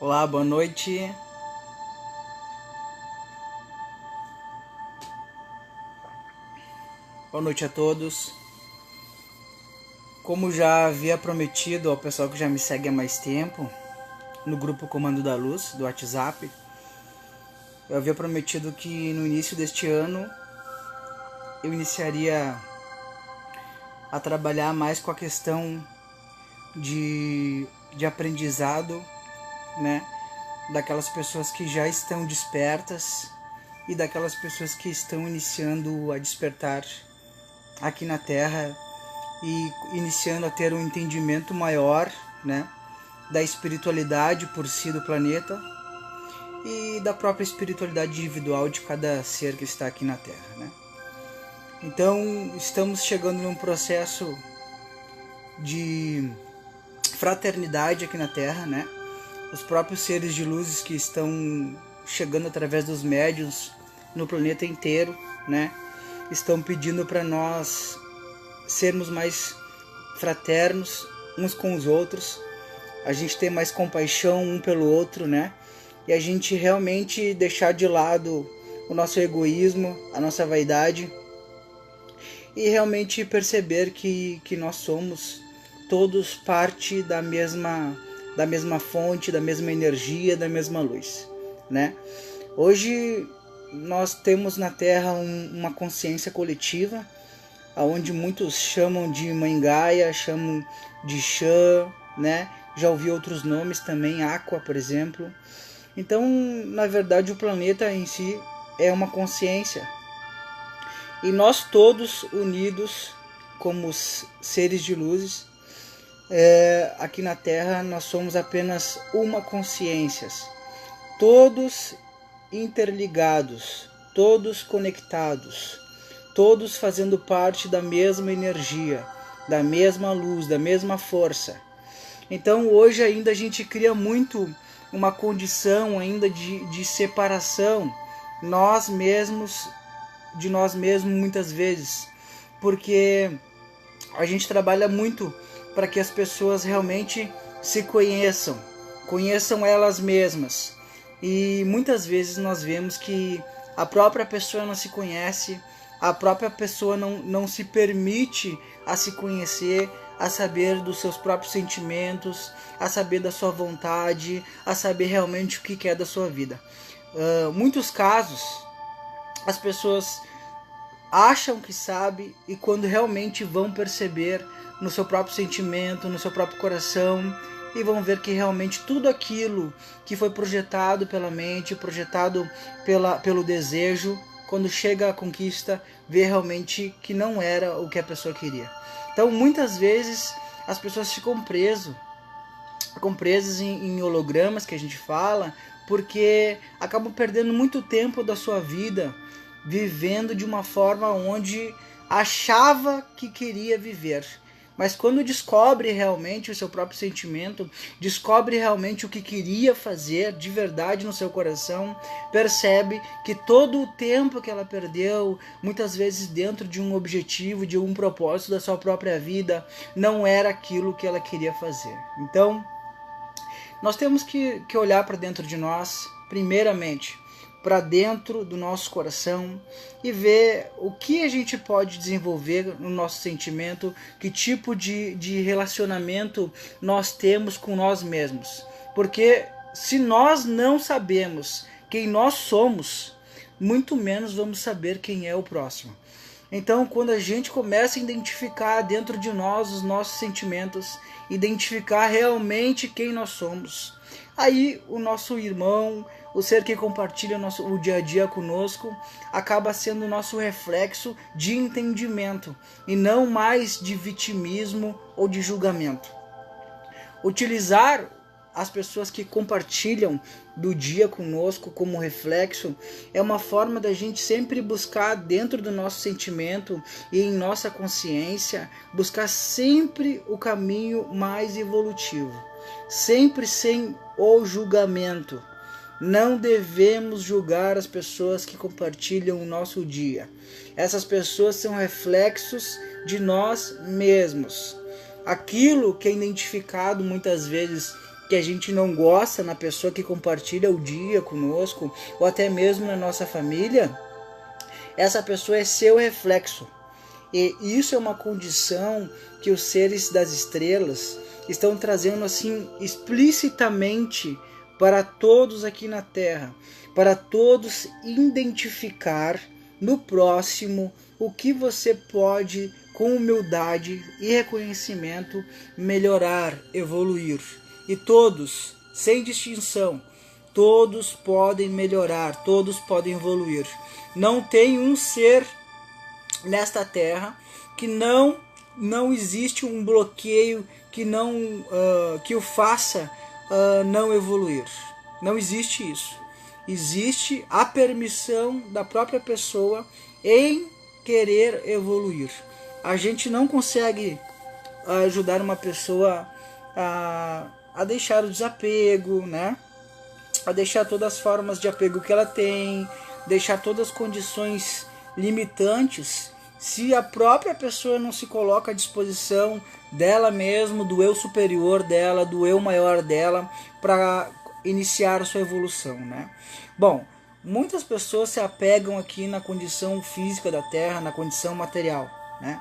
Olá, boa noite. Boa noite a todos. Como já havia prometido ao pessoal que já me segue há mais tempo, no grupo Comando da Luz, do WhatsApp, eu havia prometido que no início deste ano eu iniciaria a trabalhar mais com a questão de aprendizado, né? Daquelas pessoas que já estão despertas e daquelas pessoas que estão iniciando a despertar aqui na Terra e iniciando a ter um entendimento maior, né, da espiritualidade por si do planeta e da própria espiritualidade individual de cada ser que está aqui na Terra, né? Então, estamos chegando num processo de fraternidade aqui na Terra, né? Os próprios seres de luzes que estão chegando através dos médiuns no planeta inteiro, né, estão pedindo para nós sermos mais fraternos uns com os outros, a gente ter mais compaixão um pelo outro, né? E a gente realmente deixar de lado o nosso egoísmo, a nossa vaidade e realmente perceber que nós somos todos parte da mesma fonte, da mesma energia, da mesma luz, né? Hoje nós temos na Terra uma consciência coletiva, onde muitos chamam de Mãe Gaia, chamam de Xã, né? Já ouvi outros nomes também, Aqua, por exemplo. Então, na verdade, o planeta em si é uma consciência. E nós todos unidos como seres de luzes, aqui na Terra nós somos apenas uma consciência. Todos interligados, todos conectados, todos fazendo parte da mesma energia, da mesma luz, da mesma força. Então hoje ainda a gente cria muito uma condição ainda de separação nós mesmos de nós mesmos muitas vezes, porque a gente trabalha muito para que as pessoas realmente se conheçam elas mesmas. E muitas vezes nós vemos que a própria pessoa não se conhece, a própria pessoa não se permite a se conhecer, a saber dos seus próprios sentimentos, a saber da sua vontade, a saber realmente o que é da sua vida. Muitos casos, as pessoas acham que sabem e quando realmente vão perceber no seu próprio sentimento, no seu próprio coração, e vão ver que realmente tudo aquilo que foi projetado pela mente, projetado pelo desejo, quando chega à conquista, vê realmente que não era o que a pessoa queria. Então, muitas vezes, as pessoas ficam presas em hologramas, que a gente fala, porque acabam perdendo muito tempo da sua vida vivendo de uma forma onde achava que queria viver. Mas quando descobre realmente o seu próprio sentimento, descobre realmente o que queria fazer de verdade no seu coração, percebe que todo o tempo que ela perdeu, muitas vezes dentro de um objetivo, de um propósito da sua própria vida, não era aquilo que ela queria fazer. Então, nós temos que olhar para dentro de nós, primeiramente, para dentro do nosso coração e ver o que a gente pode desenvolver no nosso sentimento, que tipo de relacionamento nós temos com nós mesmos. Porque se nós não sabemos quem nós somos, muito menos vamos saber quem é o próximo. Então, quando a gente começa a identificar dentro de nós os nossos sentimentos, identificar realmente quem nós somos, aí o nosso irmão, o ser que compartilha o dia a dia conosco, acaba sendo o nosso reflexo de entendimento e não mais de vitimismo ou de julgamento. Utilizar as pessoas que compartilham do dia conosco como reflexo é uma forma da gente sempre buscar dentro do nosso sentimento e em nossa consciência, buscar sempre o caminho mais evolutivo, sempre sem o julgamento. Não devemos julgar as pessoas que compartilham o nosso dia. Essas pessoas são reflexos de nós mesmos. Aquilo que é identificado muitas vezes que a gente não gosta na pessoa que compartilha o dia conosco, ou até mesmo na nossa família, essa pessoa é seu reflexo. E isso é uma condição que os seres das estrelas estão trazendo assim explicitamente para todos aqui na Terra, para todos identificar no próximo o que você pode, com humildade e reconhecimento, melhorar, evoluir. E todos, sem distinção, todos podem melhorar, todos podem evoluir. Não tem um ser nesta Terra que não existe um bloqueio que que o faça não evoluir. Não existe isso. Existe a permissão da própria pessoa em querer evoluir. A gente não consegue ajudar uma pessoa a deixar o desapego, né? A deixar todas as formas de apego que ela tem, deixar todas as condições limitantes, se a própria pessoa não se coloca à disposição dela mesma, do eu superior dela, do eu maior dela, para iniciar a sua evolução, né? Bom, muitas pessoas se apegam aqui na condição física da Terra, na condição material, né?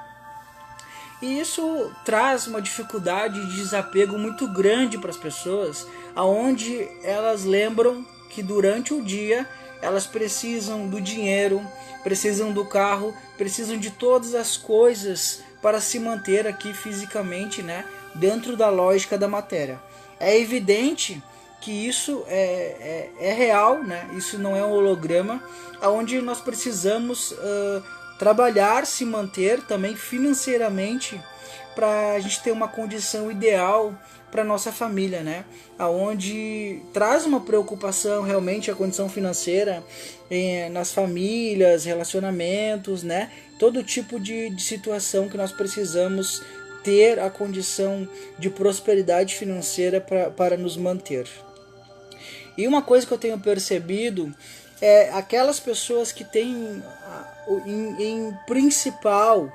E isso traz uma dificuldade de desapego muito grande para as pessoas, aonde elas lembram que durante o dia elas precisam do dinheiro, precisam do carro, precisam de todas as coisas para se manter aqui fisicamente, né, dentro da lógica da matéria. É evidente que isso é real, né? Isso não é um holograma, onde nós precisamos trabalhar, se manter também financeiramente para a gente ter uma condição ideal para nossa família, né? Aonde traz uma preocupação realmente a condição financeira nas famílias, relacionamentos, né? Todo tipo de situação que nós precisamos ter a condição de prosperidade financeira para nos manter. E uma coisa que eu tenho percebido é aquelas pessoas que têm em principal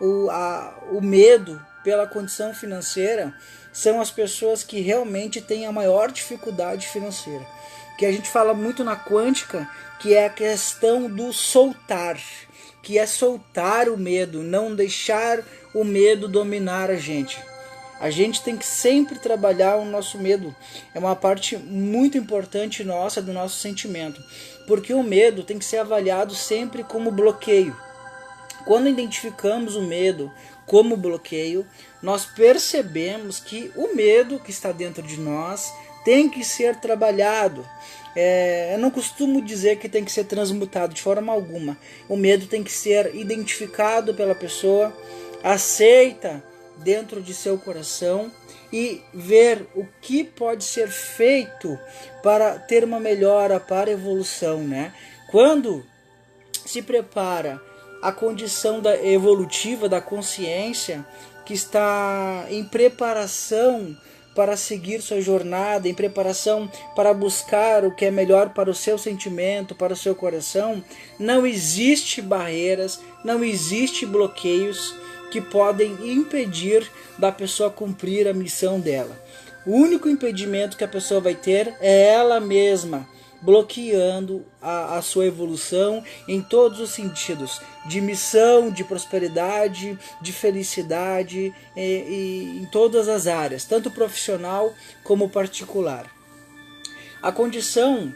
o medo pela condição financeira, são as pessoas que realmente têm a maior dificuldade financeira. Que a gente fala muito na quântica, que é a questão do soltar, que é soltar o medo, não deixar o medo dominar a gente. A gente tem que sempre trabalhar o nosso medo. É uma parte muito importante nossa, do nosso sentimento. Porque o medo tem que ser avaliado sempre como bloqueio. Quando identificamos o medo como bloqueio, nós percebemos que o medo que está dentro de nós tem que ser trabalhado. Eu não costumo dizer que tem que ser transmutado de forma alguma. O medo tem que ser identificado pela pessoa, aceita dentro de seu coração e ver o que pode ser feito para ter uma melhora, para a evolução, né? Quando se prepara a condição evolutiva da consciência, que está em preparação para seguir sua jornada, em preparação para buscar o que é melhor para o seu sentimento, para o seu coração, não existe barreiras, não existe bloqueios que podem impedir da pessoa cumprir a missão dela. O único impedimento que a pessoa vai ter é ela mesma, bloqueando a sua evolução em todos os sentidos, de missão, de prosperidade, de felicidade, e em todas as áreas, tanto profissional como particular. A condição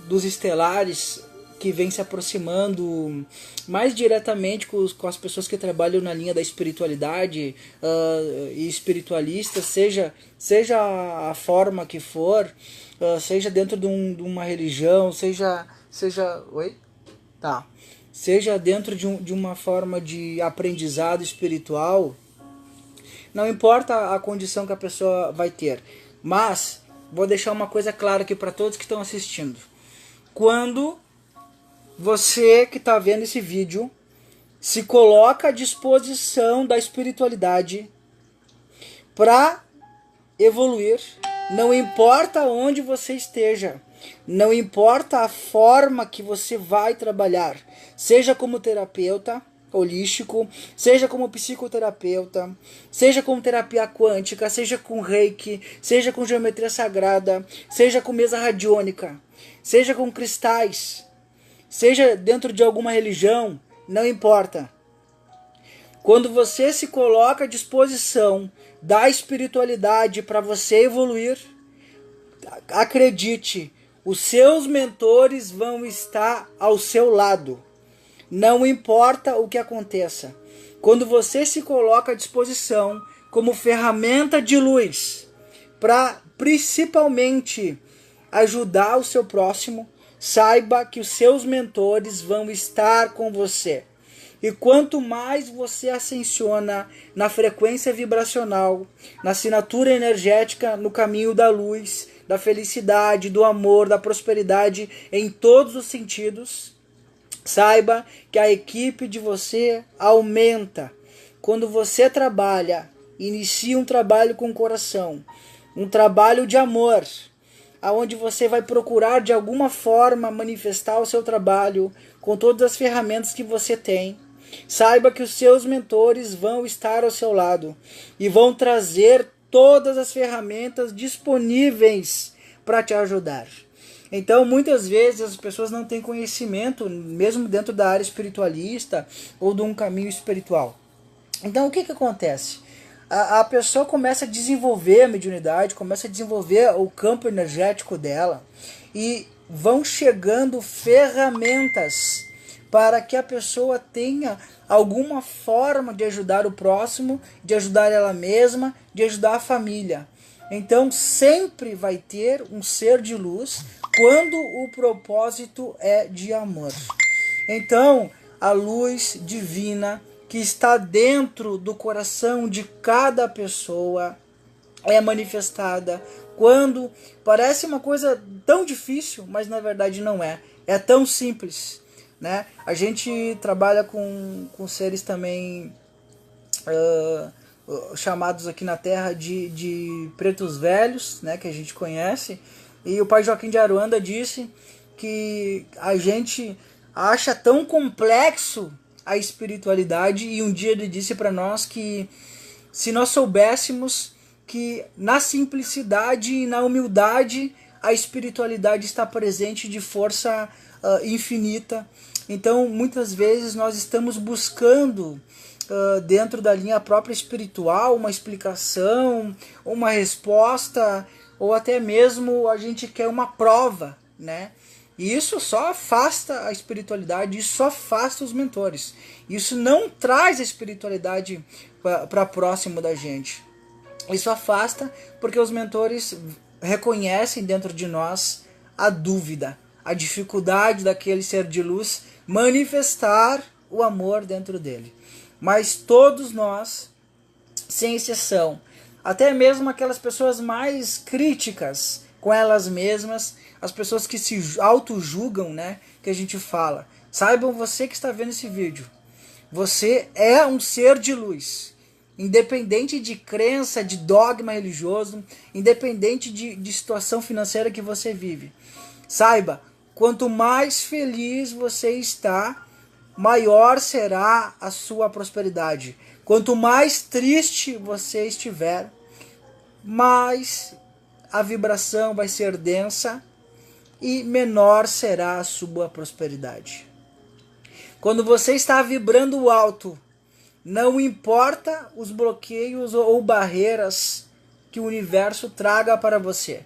dos estelares que vem se aproximando mais diretamente com as pessoas que trabalham na linha da espiritualidade e espiritualistas, seja a forma que for, seja dentro de uma religião, seja dentro de uma forma de aprendizado espiritual, não importa a condição que a pessoa vai ter, mas vou deixar uma coisa clara aqui para todos que estão assistindo. Quando você que está vendo esse vídeo se coloca à disposição da espiritualidade para evoluir, não importa onde você esteja, não importa a forma que você vai trabalhar, seja como terapeuta, holístico, seja como psicoterapeuta, seja com terapia quântica, seja com reiki, seja com geometria sagrada, seja com mesa radiônica, seja com cristais, seja dentro de alguma religião, não importa. Quando você se coloca à disposição da espiritualidade para você evoluir, acredite, os seus mentores vão estar ao seu lado. Não importa o que aconteça. Quando você se coloca à disposição como ferramenta de luz para principalmente ajudar o seu próximo, saiba que os seus mentores vão estar com você. E quanto mais você ascensiona na frequência vibracional, na assinatura energética, no caminho da luz, da felicidade, do amor, da prosperidade em todos os sentidos, saiba que a equipe de você aumenta. Quando você trabalha, inicia um trabalho com o coração, um trabalho de amor, aonde você vai procurar de alguma forma manifestar o seu trabalho com todas as ferramentas que você tem. Saiba que os seus mentores vão estar ao seu lado e vão trazer todas as ferramentas disponíveis para te ajudar. Então, muitas vezes as pessoas não têm conhecimento, mesmo dentro da área espiritualista ou de um caminho espiritual. Então, o que acontece? A pessoa começa a desenvolver a mediunidade, começa a desenvolver o campo energético dela e vão chegando ferramentas para que a pessoa tenha alguma forma de ajudar o próximo, de ajudar ela mesma, de ajudar a família. Então sempre vai ter um ser de luz quando o propósito é de amor. Então a luz divina que está dentro do coração de cada pessoa é manifestada quando parece uma coisa tão difícil, mas na verdade não é. É tão simples. Né? A gente trabalha com seres também chamados aqui na Terra de pretos velhos, né? Que a gente conhece, e o pai Joaquim de Aruanda disse que a gente acha tão complexo a espiritualidade, e um dia ele disse para nós que se nós soubéssemos que na simplicidade e na humildade a espiritualidade está presente de força infinita. Então muitas vezes nós estamos buscando dentro da linha própria espiritual uma explicação, uma resposta, ou até mesmo a gente quer uma prova, né? E isso só afasta a espiritualidade, isso só afasta os mentores. Isso não traz a espiritualidade para próximo da gente. Isso afasta porque os mentores reconhecem dentro de nós a dúvida, a dificuldade daquele ser de luz manifestar o amor dentro dele. Mas todos nós, sem exceção, até mesmo aquelas pessoas mais críticas com elas mesmas, as pessoas que se auto-julgam, né, que a gente fala, saibam, você que está vendo esse vídeo, você é um ser de luz. Independente de crença, de dogma religioso, independente de situação financeira que você vive. Saiba, quanto mais feliz você está, maior será a sua prosperidade. Quanto mais triste você estiver, mais a vibração vai ser densa e menor será a sua prosperidade. Quando você está vibrando alto, não importa os bloqueios ou barreiras que o universo traga para você,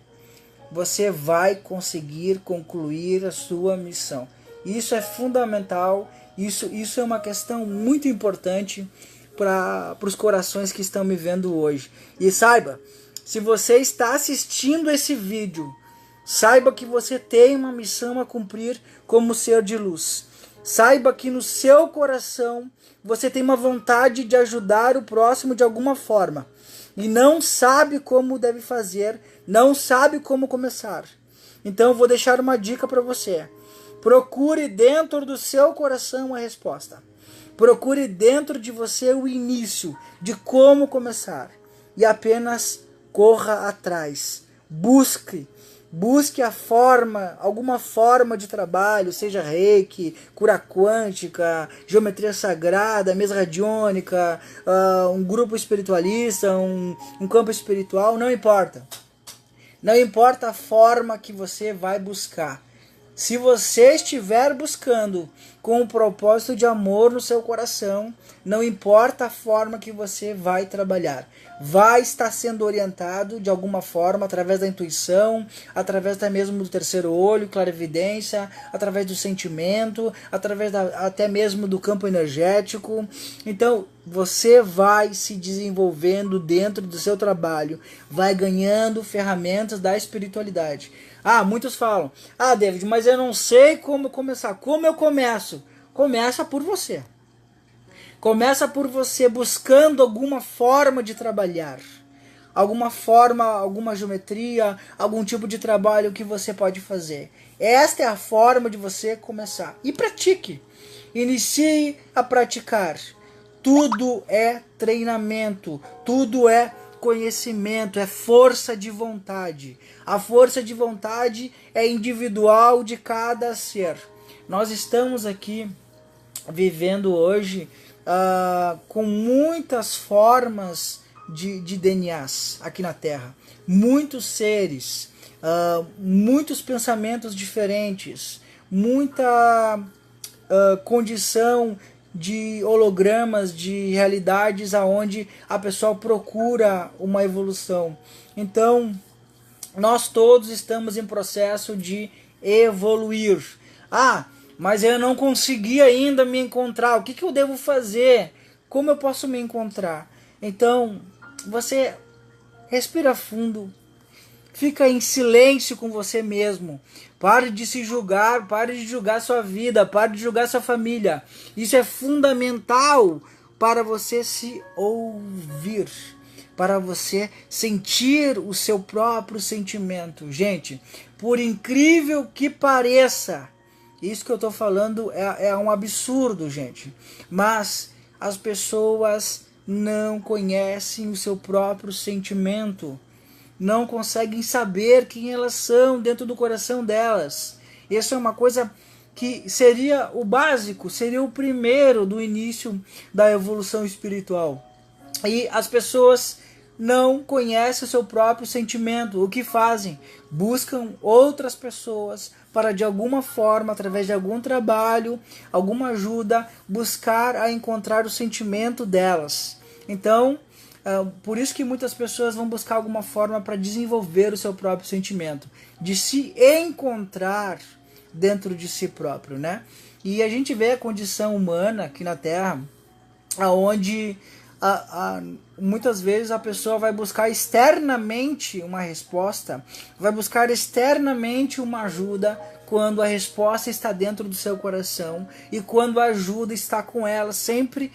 você vai conseguir concluir a sua missão. Isso é fundamental, isso é uma questão muito importante para os corações que estão me vendo hoje. E saiba, se você está assistindo esse vídeo, saiba que você tem uma missão a cumprir como ser de luz. Saiba que no seu coração você tem uma vontade de ajudar o próximo de alguma forma e não sabe como deve fazer, não sabe como começar. Então eu vou deixar uma dica para você. Procure dentro do seu coração a resposta. Procure dentro de você o início de como começar e apenas corra atrás. Busque Busque alguma forma de trabalho, seja reiki, cura quântica, geometria sagrada, mesa radiônica, um grupo espiritualista, um campo espiritual, não importa. Não importa a forma que você vai buscar. Se você estiver buscando com um propósito de amor no seu coração, não importa a forma que você vai trabalhar. Vai estar sendo orientado de alguma forma, através da intuição, através até mesmo do terceiro olho, clarividência, através do sentimento, através até mesmo do campo energético. Então, você vai se desenvolvendo dentro do seu trabalho, vai ganhando ferramentas da espiritualidade. Muitos falam, David, mas eu não sei como começar. Como eu começo? Começa por você. Começa por você buscando alguma forma de trabalhar. Alguma forma, alguma geometria, algum tipo de trabalho que você pode fazer. Esta é a forma de você começar. E pratique. Inicie a praticar. Tudo é treinamento. Tudo é conhecimento, é força de vontade. A força de vontade é individual de cada ser. Nós estamos aqui vivendo hoje com muitas formas de DNAs aqui na Terra. Muitos seres, muitos pensamentos diferentes, muita condição de hologramas, de realidades aonde a pessoa procura uma evolução. Então, nós todos estamos em processo de evoluir. Mas eu não consegui ainda me encontrar. O que eu devo fazer? Como eu posso me encontrar? Então, você respira fundo. Fica em silêncio com você mesmo. Pare de se julgar, pare de julgar sua vida, pare de julgar sua família. Isso é fundamental para você se ouvir, para você sentir o seu próprio sentimento. Gente, por incrível que pareça, isso que eu estou falando é um absurdo, gente. Mas as pessoas não conhecem o seu próprio sentimento. Não conseguem saber quem elas são dentro do coração delas. Isso é uma coisa que seria o básico, seria o primeiro do início da evolução espiritual. E as pessoas não conhecem o seu próprio sentimento. O que fazem? Buscam outras pessoas para de alguma forma, através de algum trabalho, alguma ajuda, buscar a encontrar o sentimento delas. Então, por isso que muitas pessoas vão buscar alguma forma para desenvolver o seu próprio sentimento, de se encontrar dentro de si próprio, né? E a gente vê a condição humana aqui na Terra, onde muitas vezes a pessoa vai buscar externamente uma resposta, vai buscar externamente uma ajuda, quando a resposta está dentro do seu coração e quando a ajuda está com ela, sempre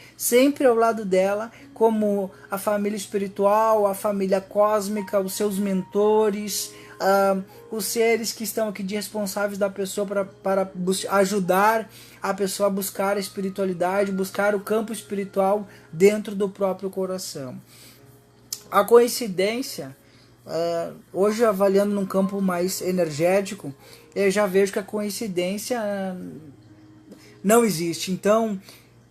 ao lado dela, como a família espiritual, a família cósmica, os seus mentores, os seres que estão aqui de responsáveis da pessoa para ajudar a pessoa a buscar a espiritualidade, buscar o campo espiritual dentro do próprio coração. A coincidência, hoje avaliando num campo mais energético, eu já vejo que a coincidência não existe. Então,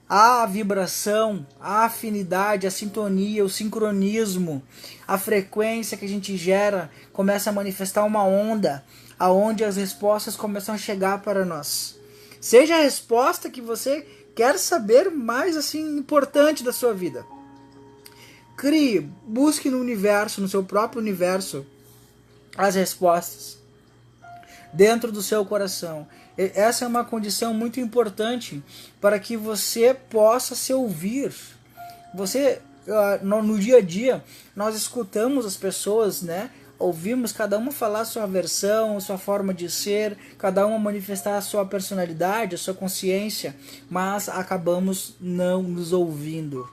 a vibração, a afinidade, a sintonia, o sincronismo, a frequência que a gente gera começa a manifestar uma onda, aonde as respostas começam a chegar para nós. Seja a resposta que você quer saber mais assim importante da sua vida. Crie, busque no universo, no seu próprio universo, as respostas dentro do seu coração. Essa é uma condição muito importante para que você possa se ouvir. Você, no dia a dia, nós escutamos as pessoas, né? Ouvimos cada uma falar a sua versão, a sua forma de ser, cada uma manifestar a sua personalidade, a sua consciência, mas acabamos não nos ouvindo,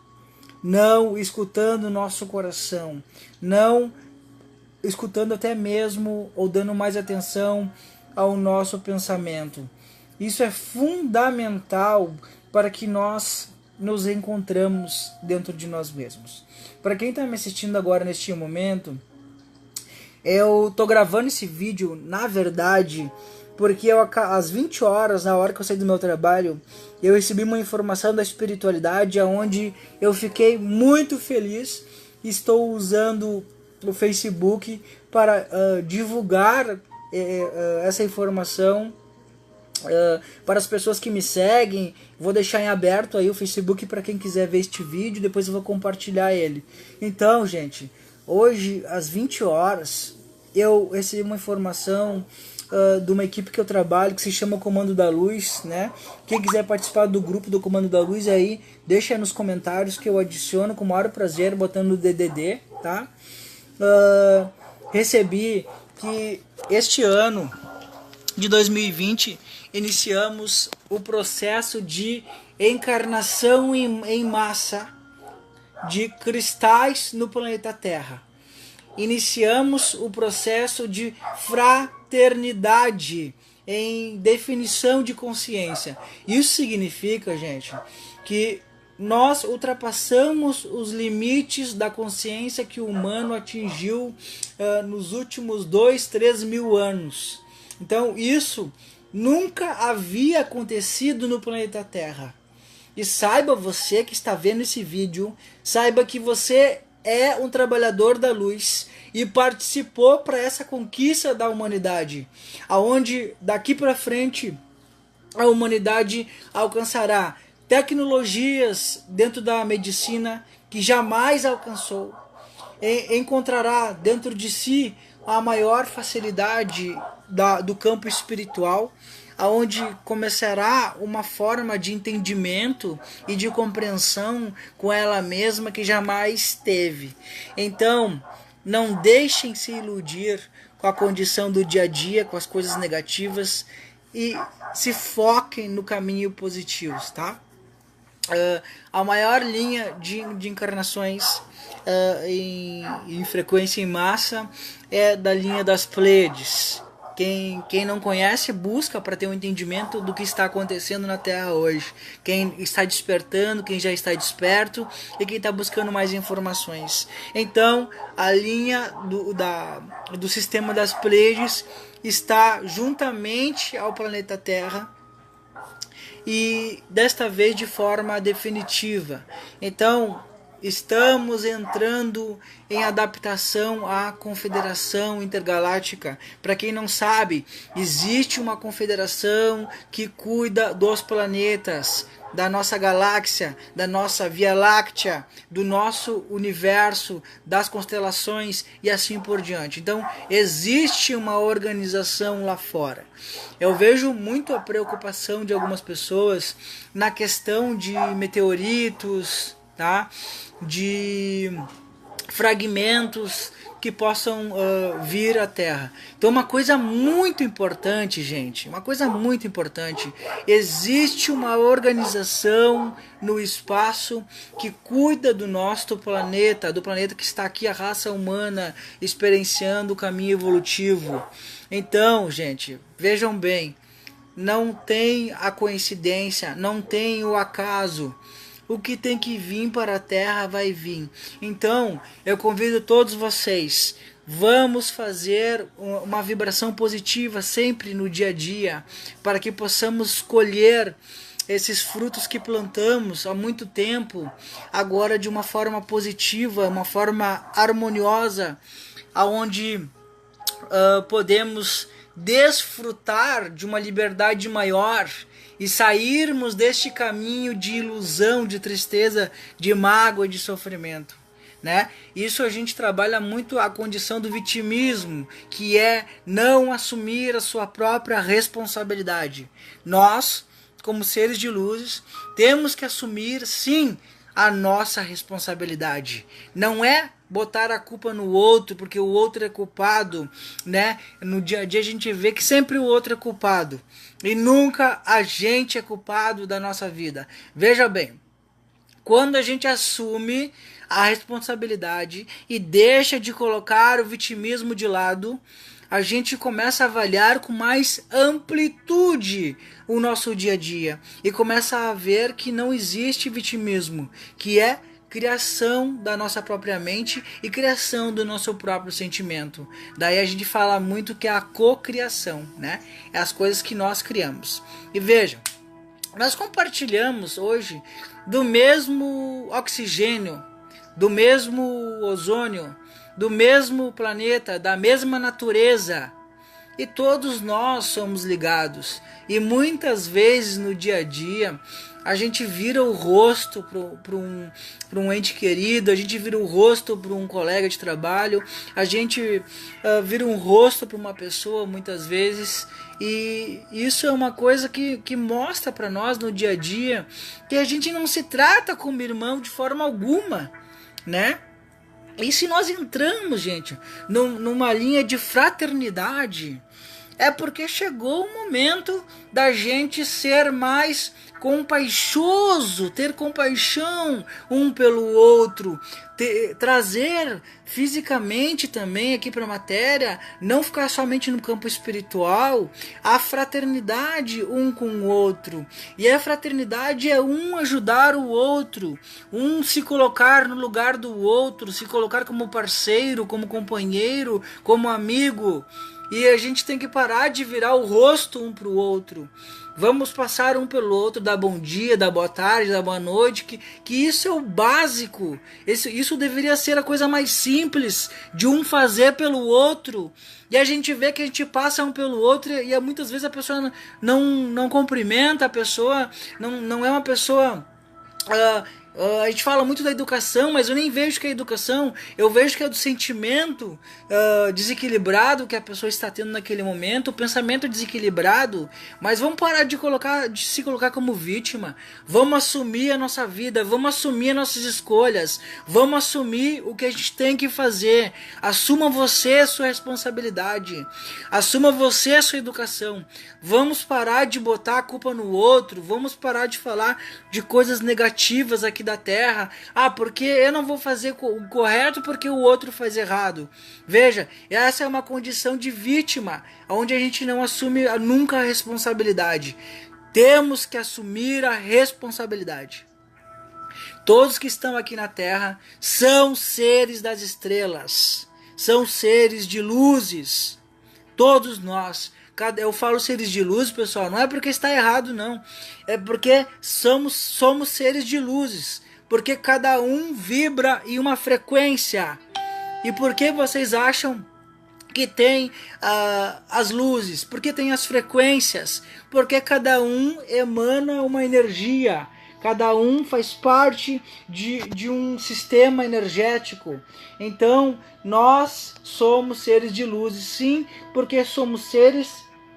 não escutando o nosso coração, não escutando até mesmo ou dando mais atenção ao nosso pensamento. Isso é fundamental para que nós nos encontramos dentro de nós mesmos. Para quem está me assistindo agora neste momento, Eu tô gravando esse vídeo, na verdade, porque às 20 horas, na hora que eu saí do meu trabalho, eu recebi uma informação da espiritualidade onde eu fiquei muito feliz. Estou usando o Facebook para divulgar essa informação para as pessoas que me seguem. Vou deixar em aberto aí o Facebook para quem quiser ver este vídeo, depois eu vou compartilhar ele. Então, gente, hoje às 20 horas eu recebi uma informação de uma equipe que eu trabalho que se chama Comando da Luz, né? Quem quiser participar do grupo do Comando da Luz aí, deixa aí nos comentários que eu adiciono com o maior prazer, botando o DDD, tá? Recebi que este ano de 2020 iniciamos o processo de encarnação em massa de cristais no planeta Terra. Iniciamos o processo de fraternidade em definição de consciência. Isso significa, gente, que nós ultrapassamos os limites da consciência que o humano atingiu nos últimos 2-3 mil anos. Então isso nunca havia acontecido no planeta Terra. E saiba, você que está vendo esse vídeo, saiba que você é um trabalhador da luz e participou para essa conquista da humanidade, aonde daqui para frente a humanidade alcançará tecnologias dentro da medicina que jamais alcançou, encontrará dentro de si a maior facilidade do campo espiritual, aonde começará uma forma de entendimento e de compreensão com ela mesma que jamais teve. Então, não deixem se iludir com a condição do dia a dia, com as coisas negativas, e se foquem no caminho positivo, tá? A maior linha de encarnações em frequência em massa é da linha das Pleiades. Quem não conhece, busca para ter um entendimento do que está acontecendo na Terra hoje. Quem está despertando, quem já está desperto e quem está buscando mais informações. Então, a linha do sistema das Pleiades está juntamente ao planeta Terra, e desta vez de forma definitiva. Então, estamos entrando em adaptação à Confederação Intergaláctica. Para quem não sabe, existe uma confederação que cuida dos planetas, da nossa galáxia, da nossa Via Láctea, do nosso universo, das constelações e assim por diante. Então, existe uma organização lá fora. Eu vejo muito a preocupação de algumas pessoas na questão de meteoritos, tá? De fragmentos que possam vir à Terra. Então, uma coisa muito importante, gente, uma coisa muito importante, existe uma organização no espaço que cuida do nosso planeta, do planeta que está aqui, a raça humana, experienciando o caminho evolutivo. Então, gente, vejam bem, não tem a coincidência, não tem o acaso. O que tem que vir para a Terra vai vir. Então, eu convido todos vocês, vamos fazer uma vibração positiva sempre no dia a dia, para que possamos colher esses frutos que plantamos há muito tempo, agora de uma forma positiva, uma forma harmoniosa, aonde podemos desfrutar de uma liberdade maior e sairmos deste caminho de ilusão, de tristeza, de mágoa e de sofrimento, né? Isso a gente trabalha muito a condição do vitimismo, que é não assumir a sua própria responsabilidade. Nós, como seres de luz, temos que assumir, sim, a nossa responsabilidade. Não é botar a culpa no outro, porque o outro é culpado, né? No dia a dia a gente vê que sempre o outro é culpado e nunca a gente é culpado da nossa vida. Veja bem, quando a gente assume a responsabilidade e deixa de colocar o vitimismo de lado, a gente começa a avaliar com mais amplitude o nosso dia a dia e começa a ver que não existe vitimismo, que é criação da nossa própria mente e criação do nosso próprio sentimento. Daí a gente fala muito que é a cocriação, né? É as coisas que nós criamos. E vejam, nós compartilhamos hoje do mesmo oxigênio, do mesmo ozônio, do mesmo planeta, da mesma natureza. E todos nós somos ligados. E muitas vezes no dia a dia a gente vira o rosto para um ente querido, a gente vira o rosto para um colega de trabalho, a gente vira um rosto para uma pessoa muitas vezes. E isso é uma coisa que mostra para nós no dia a dia que a gente não se trata como irmão de forma alguma, né? E se nós entramos, gente, numa linha de fraternidade, é porque chegou o momento da gente ser mais compaixoso, ter compaixão um pelo outro, trazer fisicamente também aqui para a matéria, não ficar somente no campo espiritual, a fraternidade um com o outro. E a fraternidade é um ajudar o outro, um se colocar no lugar do outro, se colocar como parceiro, como companheiro, como amigo. E a gente tem que parar de virar o rosto um para o outro. Vamos passar um pelo outro, dar bom dia, dar boa tarde, dar boa noite, que isso é o básico. Isso deveria ser a coisa mais simples de um fazer pelo outro. E a gente vê que a gente passa um pelo outro e muitas vezes a pessoa não cumprimenta, a pessoa não é uma pessoa... a gente fala muito da educação, mas eu nem vejo que é educação, eu vejo que é do sentimento desequilibrado que a pessoa está tendo naquele momento, o pensamento desequilibrado. Mas vamos parar de se colocar como vítima, vamos assumir a nossa vida, vamos assumir as nossas escolhas, vamos assumir o que a gente tem que fazer. Assuma você a sua responsabilidade, assuma você a sua educação. Vamos parar de botar a culpa no outro, vamos parar de falar de coisas negativas aqui da Terra. Porque eu não vou fazer o correto porque o outro faz errado. Veja, essa é uma condição de vítima, onde a gente não assume nunca a responsabilidade. Temos que assumir a responsabilidade. Todos que estão aqui na Terra são seres das estrelas, são seres de luzes. Todos nós. Eu falo seres de luz, pessoal, não é porque está errado, não. É porque somos seres de luzes. Porque cada um vibra em uma frequência. E por que vocês acham que tem as luzes? Porque tem as frequências. Porque cada um emana uma energia. Cada um faz parte de um sistema energético. Então, nós somos seres de luzes, sim, porque somos seres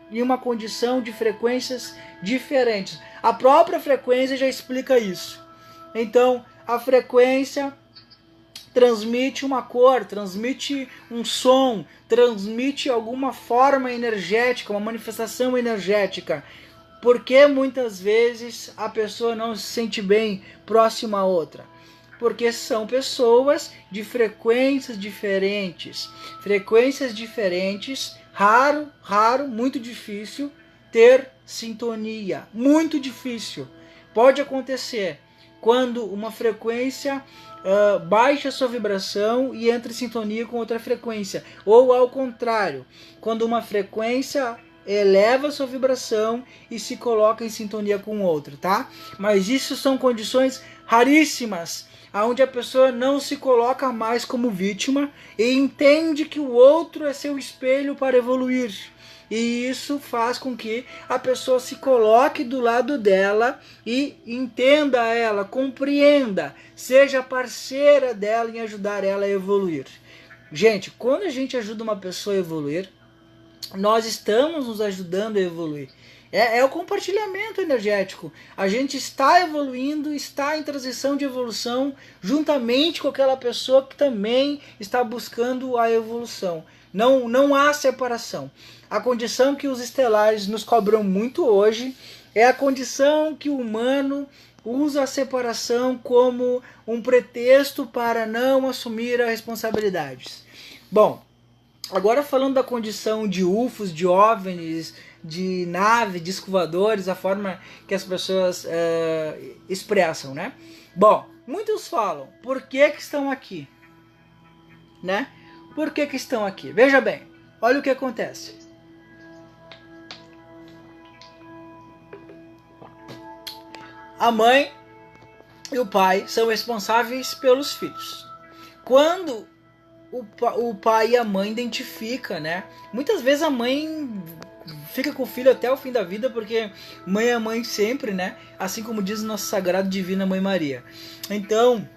em uma condição de frequências diferentes. A própria frequência já explica isso. Então, a frequência transmite uma cor, transmite um som, transmite alguma forma energética, uma manifestação energética. Porque muitas vezes a pessoa não se sente bem próxima a outra? Porque são pessoas de frequências diferentes. Frequências diferentes, raro, muito difícil ter sintonia. Muito difícil. Pode acontecer quando uma frequência baixa sua vibração e entra em sintonia com outra frequência. Ou ao contrário, quando uma frequência eleva sua vibração e se coloca em sintonia com outra, tá? Mas isso são condições raríssimas, onde a pessoa não se coloca mais como vítima e entende que o outro é seu espelho para evoluir. E isso faz com que a pessoa se coloque do lado dela e entenda ela, compreenda, seja parceira dela em ajudar ela a evoluir. Gente, quando a gente ajuda uma pessoa a evoluir, nós estamos nos ajudando a evoluir. É o compartilhamento energético. A gente está evoluindo, está em transição de evolução, juntamente com aquela pessoa que também está buscando a evolução. Não há separação. A condição que os estelares nos cobram muito hoje é a condição que o humano usa a separação como um pretexto para não assumir as responsabilidades. Bom, agora falando da condição de UFOs, de OVNIs, de nave, disco voadores, a forma que as pessoas expressam, né? Bom, muitos falam, por que que estão aqui? Né? Por que que estão aqui? Veja bem, olha o que acontece. A mãe e o pai são responsáveis pelos filhos. Quando o pai e a mãe identificam, né? Muitas vezes a mãe fica com o filho até o fim da vida, porque mãe é mãe sempre, né? Assim como diz o nosso sagrado divina Mãe Maria. Então,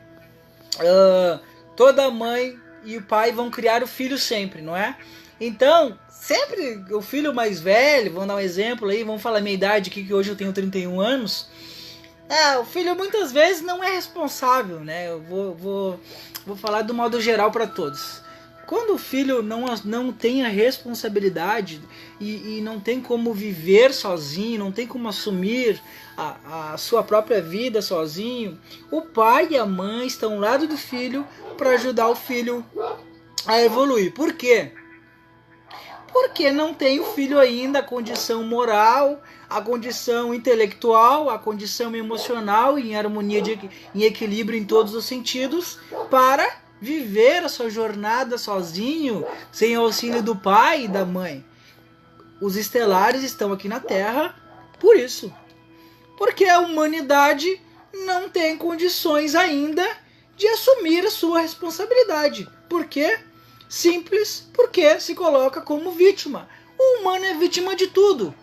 toda mãe e o pai vão criar o filho sempre, não é? Então, sempre o filho mais velho, vamos dar um exemplo aí, vamos falar a minha idade aqui, que hoje eu tenho 31 anos. O filho muitas vezes não é responsável, né? Eu vou falar do modo geral para todos. Quando o filho não tem a responsabilidade e não tem como viver sozinho, não tem como assumir a sua própria vida sozinho, o pai e a mãe estão ao lado do filho para ajudar o filho a evoluir. Por quê? Porque não tem o filho ainda a condição moral, a condição intelectual, a condição emocional em harmonia, em equilíbrio em todos os sentidos, para viver a sua jornada sozinho, sem auxílio do pai e da mãe. Os estelares estão aqui na Terra por isso. Porque a humanidade não tem condições ainda de assumir a sua responsabilidade. Por quê? Simples, porque se coloca como vítima. O humano é vítima de tudo.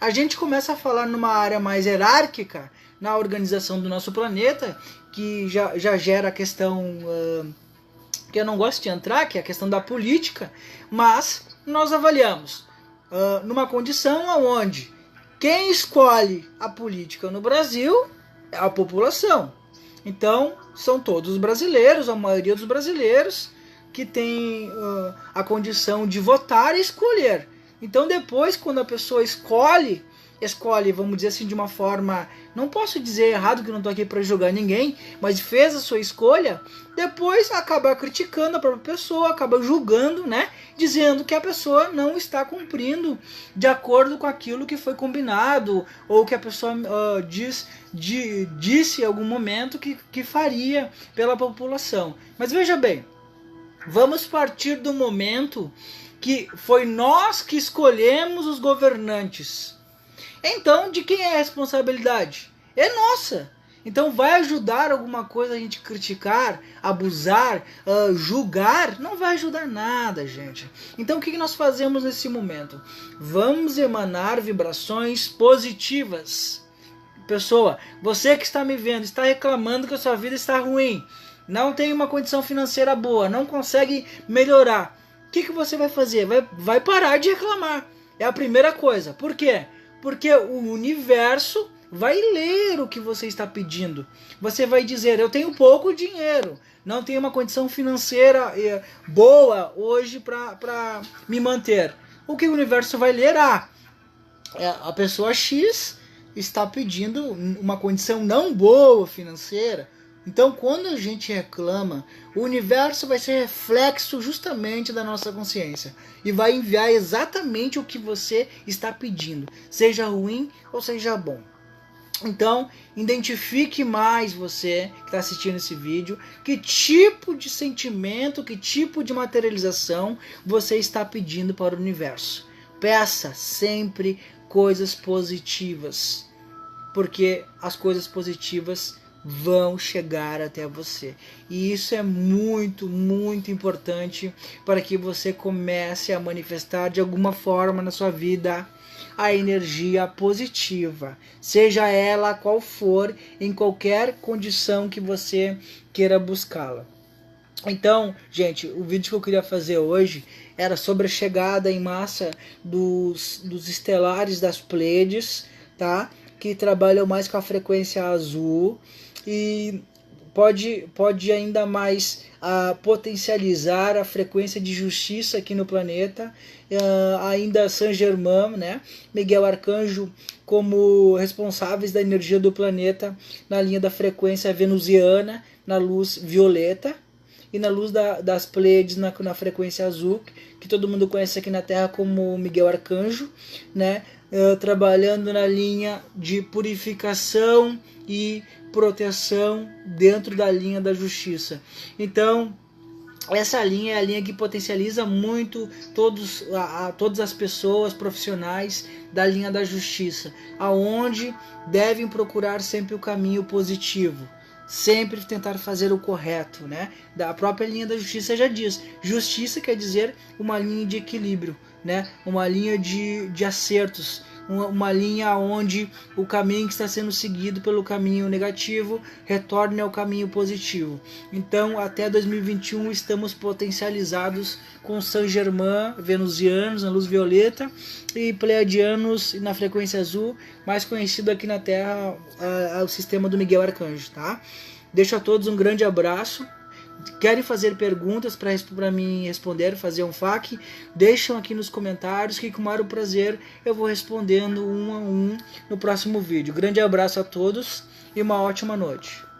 A gente começa a falar numa área mais hierárquica, na organização do nosso planeta, que já gera a questão que eu não gosto de entrar, que é a questão da política, mas nós avaliamos numa condição onde quem escolhe a política no Brasil é a população. Então, são todos os brasileiros, a maioria dos brasileiros, que tem a condição de votar e escolher. Então depois, quando a pessoa escolhe, vamos dizer assim, de uma forma, não posso dizer errado, que eu não estou aqui para julgar ninguém, mas fez a sua escolha, depois acaba criticando a própria pessoa, acaba julgando, né, dizendo que a pessoa não está cumprindo de acordo com aquilo que foi combinado, ou que a pessoa disse em algum momento que faria pela população. Mas veja bem, vamos partir do momento que foi nós que escolhemos os governantes. Então, de quem é a responsabilidade? É nossa. Então, vai ajudar alguma coisa a gente criticar, abusar, julgar? Não vai ajudar nada, gente. Então, o que nós fazemos nesse momento? Vamos emanar vibrações positivas. Pessoa, você que está me vendo, está reclamando que a sua vida está ruim, não tem uma condição financeira boa, não consegue melhorar. O que você vai fazer? Vai parar de reclamar. É a primeira coisa. Por quê? Porque o universo vai ler o que você está pedindo. Você vai dizer, eu tenho pouco dinheiro, não tenho uma condição financeira boa hoje para me manter. O que o universo vai ler? A pessoa X está pedindo uma condição não boa financeira. Então, quando a gente reclama, o universo vai ser reflexo justamente da nossa consciência e vai enviar exatamente o que você está pedindo, seja ruim ou seja bom. Então, identifique mais, você que está assistindo esse vídeo, que tipo de sentimento, que tipo de materialização você está pedindo para o universo. Peça sempre coisas positivas, porque as coisas positivas vão chegar até você. E isso é muito, muito importante para que você comece a manifestar de alguma forma na sua vida a energia positiva, seja ela qual for, em qualquer condição que você queira buscá-la. Então, gente, o vídeo que eu queria fazer hoje era sobre a chegada em massa dos estelares das Pleiades, tá? Que trabalham mais com a frequência azul e pode ainda mais potencializar a frequência de justiça aqui no planeta. Ainda Saint Germain, né? Miguel Arcanjo, como responsáveis da energia do planeta na linha da frequência venusiana, na luz violeta, e na luz das Pleiades na frequência azul, que todo mundo conhece aqui na Terra como Miguel Arcanjo, né? trabalhando na linha de purificação e proteção dentro da linha da justiça. Então, essa linha é a linha que potencializa muito todas as pessoas profissionais da linha da justiça, aonde devem procurar sempre o caminho positivo, sempre tentar fazer o correto, né? Da própria linha da justiça já diz, justiça quer dizer uma linha de equilíbrio, né? Uma linha de acertos, uma linha onde o caminho que está sendo seguido pelo caminho negativo retorne ao caminho positivo. Então, até 2021 estamos potencializados com Saint-Germain, venusianos na luz violeta e pleiadianos na frequência azul, mais conhecido aqui na Terra o sistema do Miguel Arcanjo, tá? Deixo a todos um grande abraço. Querem fazer perguntas para mim responder, fazer um FAQ? Deixam aqui nos comentários que com o maior prazer eu vou respondendo um a um no próximo vídeo. Grande abraço a todos e uma ótima noite.